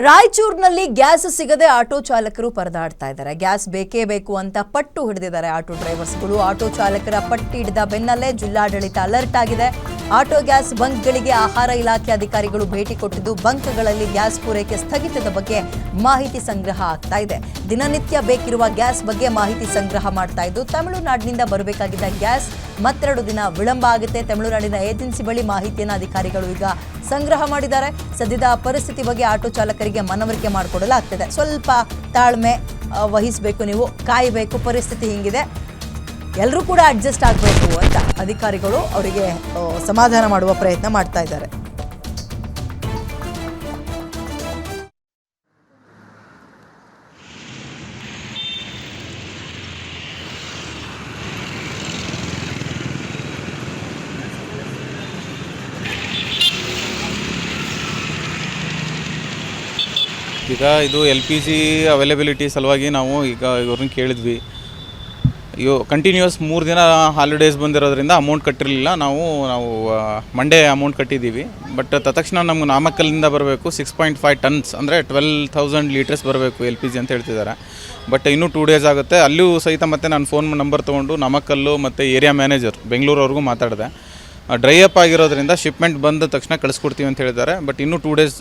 ರಾಯಚೂರಿನಲ್ಲಿ ಗ್ಯಾಸ್ ಸಿಗದೆ ಆಟೋ ಚಾಲಕರು ಪರದಾಡ್ತಾ ಇದ್ದಾರೆ. ಗ್ಯಾಸ್ ಬೇಕೇ ಬೇಕು ಅಂತ ಪಟ್ಟು ಹಿಡಿದಿದ್ದಾರೆ ಆಟೋ ಡ್ರೈವರ್ಸ್ಗಳು. ಆಟೋ ಚಾಲಕರ ಪಟ್ಟಿ ಹಿಡಿದ ಬೆನ್ನಲ್ಲೇ ಜಿಲ್ಲಾಡಳಿತ ಅಲರ್ಟ್ ಆಗಿದೆ. ಆಟೋ ಗ್ಯಾಸ್ ಬಂಕ್ಗಳಿಗೆ ಆಹಾರ ಇಲಾಖೆ ಅಧಿಕಾರಿಗಳು ಭೇಟಿ ಕೊಟ್ಟಿದ್ದು ಬಂಕ್ಗಳಲ್ಲಿ ಗ್ಯಾಸ್ ಪೂರೈಕೆ ಸ್ಥಗಿತದ ಬಗ್ಗೆ ಮಾಹಿತಿ ಸಂಗ್ರಹ ಆಗ್ತಾ ಇದೆ. ದಿನನಿತ್ಯ ಬೇಕಿರುವ ಗ್ಯಾಸ್ ಬಗ್ಗೆ ಮಾಹಿತಿ ಸಂಗ್ರಹ ಮಾಡ್ತಾ ಇದ್ದು ತಮಿಳುನಾಡಿನಿಂದ ಬರಬೇಕಾಗಿದ್ದ ಗ್ಯಾಸ್ ಮತ್ತೆರಡು ದಿನ ವಿಳಂಬ ಆಗುತ್ತೆ. ತಮಿಳುನಾಡಿನ ಏಜೆನ್ಸಿ ಬಳಿ ಮಾಹಿತಿಯನ್ನು ಅಧಿಕಾರಿಗಳು ಈಗ ಸಂಗ್ರಹ ಮಾಡಿದ್ದಾರೆ. ಸದ್ಯದ ಪರಿಸ್ಥಿತಿ ಬಗ್ಗೆ ಆಟೋ ಚಾಲಕರಿಗೆ ಮನವರಿಕೆ ಮಾಡಿಕೊಡಲಾಗ್ತಿದೆ. ಸ್ವಲ್ಪ ತಾಳ್ಮೆ ವಹಿಸಬೇಕು, ನೀವು ಕಾಯಬೇಕು, ಪರಿಸ್ಥಿತಿ ಹಿಂಗಿದೆ, ಎಲ್ಲರೂ ಕೂಡ ಅಡ್ಜಸ್ಟ್ ಆಗಬೇಕು ಅಂತ ಅಧಿಕಾರಿಗಳು ಅವರಿಗೆ ಸಮಾಧಾನ ಮಾಡುವ ಪ್ರಯತ್ನ ಮಾಡ್ತಾ ಇದ್ದಾರೆ. ಈಗ ಇದು LPG ಅವೈಲಬಿಲಿಟಿ ಸಲುವಾಗಿ ನಾವು ಈಗ ಇವ್ರನ್ನ ಕೇಳಿದ್ವಿ. ಕಂಟಿನ್ಯೂಸ್ 3 ದಿನ ಹಾಲಿಡೇಸ್ ಬಂದಿರೋದ್ರಿಂದ ಅಮೌಂಟ್ ಕಟ್ಟಿರಲಿಲ್ಲ. ನಾವು ಮಂಡೇ ಅಮೌಂಟ್ ಕಟ್ಟಿದ್ದೀವಿ. ಬಟ್ ತಕ್ಷಣ ನಮ್ಗೆ ನಾಮಕ್ಕಲ್ಲಿಂದ ಬರಬೇಕು 6.5 ಟನ್ಸ್ ಅಂದರೆ 12,000 ಲೀಟರ್ಸ್ ಬರಬೇಕು LPG ಅಂತ ಹೇಳ್ತಿದ್ದಾರೆ. ಬಟ್ ಇನ್ನೂ 2 ಡೇಸ್ ಆಗುತ್ತೆ. ಅಲ್ಲೂ ಸಹಿತ ಮತ್ತೆ ನಾನು ಫೋನ್ ನಂಬರ್ ತೊಗೊಂಡು ನಾಮಕ್ಕಲ್ಲು ಮತ್ತು ಏರಿಯಾ ಮ್ಯಾನೇಜರ್ ಬೆಂಗಳೂರವ್ರಿಗೂ ಮಾತಾಡಿದೆ. ಡ್ರೈ ಅಪ್ ಆಗಿರೋದ್ರಿಂದ ಶಿಪ್ಮೆಂಟ್ ಬಂದ ತಕ್ಷಣ ಕಳಿಸ್ಕೊಡ್ತೀವಿ ಅಂತ ಹೇಳಿದ್ದಾರೆ. ಬಟ್ ಇನ್ನೂ 2 ಡೇಸ್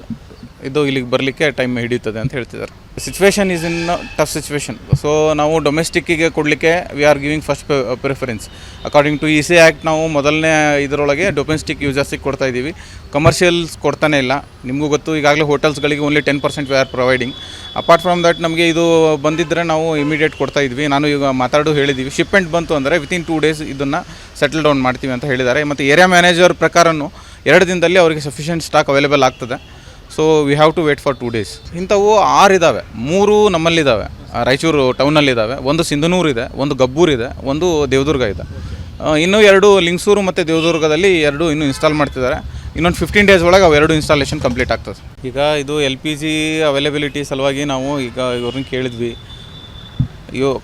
ಇದು ಇಲ್ಲಿಗೆ ಬರಲಿಕ್ಕೆ ಟೈಮ್ ಹಿಡಿಯುತ್ತದೆ ಅಂತ ಹೇಳ್ತಿದ್ದಾರೆ. Situation is in tough situation. So ನಾವು ಡೊಮೆಸ್ಟಿಕ್ಕಿಗೆ ಕೊಡಲಿಕ್ಕೆ we are giving first preference. According to EC act ನಾವು ಮೊದಲನೇ ಇದರೊಳಗೆ ಡೊಮೆಸ್ಟಿಕ್ ಯೂಸರ್ಸಿಗೆ ಕೊಡ್ತಾ ಇದ್ದೀವಿ. ಕಮರ್ಷಿಯಲ್ಸ್ ಕೊಡ್ತಾನೆ ಇಲ್ಲ. ನಿಮಗೂ ಗೊತ್ತು, ಈಗಾಗಲೇ ಹೋಟೆಲ್ಸ್ಗಳಿಗೆ only 10% we are providing. Apart from that ನಮಗೆ ಇದು ಬಂದಿದ್ದರೆ ನಾವು ಇಮಿಡಿಯೇಟ್ ಕೊಡ್ತಾ ಇದ್ವಿ. ನಾನು ಈಗ ಹೇಳಿದ್ದೀವಿ, ಶಿಪ್ಮೆಂಟ್ ಬಂತು ಅಂದರೆ ವಿತಿನ್ 2 ಡೇಸ್ ಇದನ್ನು ಸೆಟಲ್ ಡೌನ್ ಮಾಡ್ತೀವಿ ಅಂತ ಹೇಳಿದ್ದಾರೆ. ಮತ್ತು ಏರಿಯಾ ಮ್ಯಾನೇಜರ್ ಪ್ರಕಾರನೂ 2 ದಿನದಲ್ಲಿ ಅವರಿಗೆ ಸಫಿಷಿಯೆಂಟ್ ಸ್ಟಾಕ್ ಅವೈಲೇಬಲ್ ಆಗ್ತದೆ. So we have to wait for 2 days. ಇಂಥವು 6 ಇದ್ದಾವೆ. 3 ನಮ್ಮಲ್ಲಿದ್ದಾವೆ, ರಾಯಚೂರು ಟೌನಲ್ಲಿದ್ದಾವೆ. ಒಂದು ಸಿಂಧನೂರು ಇದೆ, ಒಂದು ಗಬ್ಬೂರು ಇದೆ, ಒಂದು ದೇವದುರ್ಗ ಇದೆ. ಇನ್ನೂ 2 ಲಿಂಗಸೂರು ಮತ್ತು ದೇವದುರ್ಗದಲ್ಲಿ 2 ಇನ್ನೂ ಇನ್ಸ್ಟಾಲ್ ಮಾಡ್ತಿದ್ದಾರೆ. ಇನ್ನೊಂದು 15 ಡೇಸ್ ಒಳಗೆ ಅವು 2 ಇನ್ಸ್ಟಾಲೇಷನ್ ಕಂಪ್ಲೀಟ್ ಆಗ್ತದೆ. ಈಗ ಇದು LPG ಅವೈಲಬಿಲಿಟಿ ಸಲುವಾಗಿ ನಾವು ಈಗ ಇವ್ರನ್ನ ಕೇಳಿದ್ವಿ.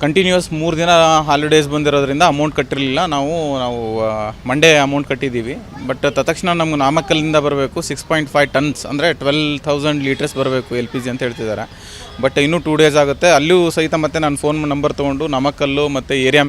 ಕಂಟಿನ್ಯೂಸ್ 3 ದಿನ ಹಾಲಿಡೇಸ್ ಬಂದಿರೋದ್ರಿಂದ ಅಮೌಂಟ್ ಕಟ್ಟಿರಲಿಲ್ಲ. ನಾವು ಮಂಡೇ ಅಮೌಂಟ್ ಕಟ್ಟಿದ್ದೀವಿ. ಬಟ್ ತಕ್ಷಣ ನಮ್ಗೆ ನಾಮಕ್ಕಲ್ಲಿಂದ ಬರಬೇಕು 6.5 ಟನ್ಸ್ ಅಂದರೆ 12,000 ಲೀಟರ್ಸ್ ಬರಬೇಕು LPG ಅಂತ ಹೇಳ್ತಿದ್ದಾರೆ. ಬಟ್ ಇನ್ನೂ 2 ಡೇಸ್ ಆಗುತ್ತೆ. ಅಲ್ಲೂ ಸಹಿತ ಮತ್ತೆ ನಾನು ಫೋನ್ ನಂಬರ್ ತೊಗೊಂಡು ನಾಮಕ್ಕಲ್ಲು ಮತ್ತು ಏರಿಯಾ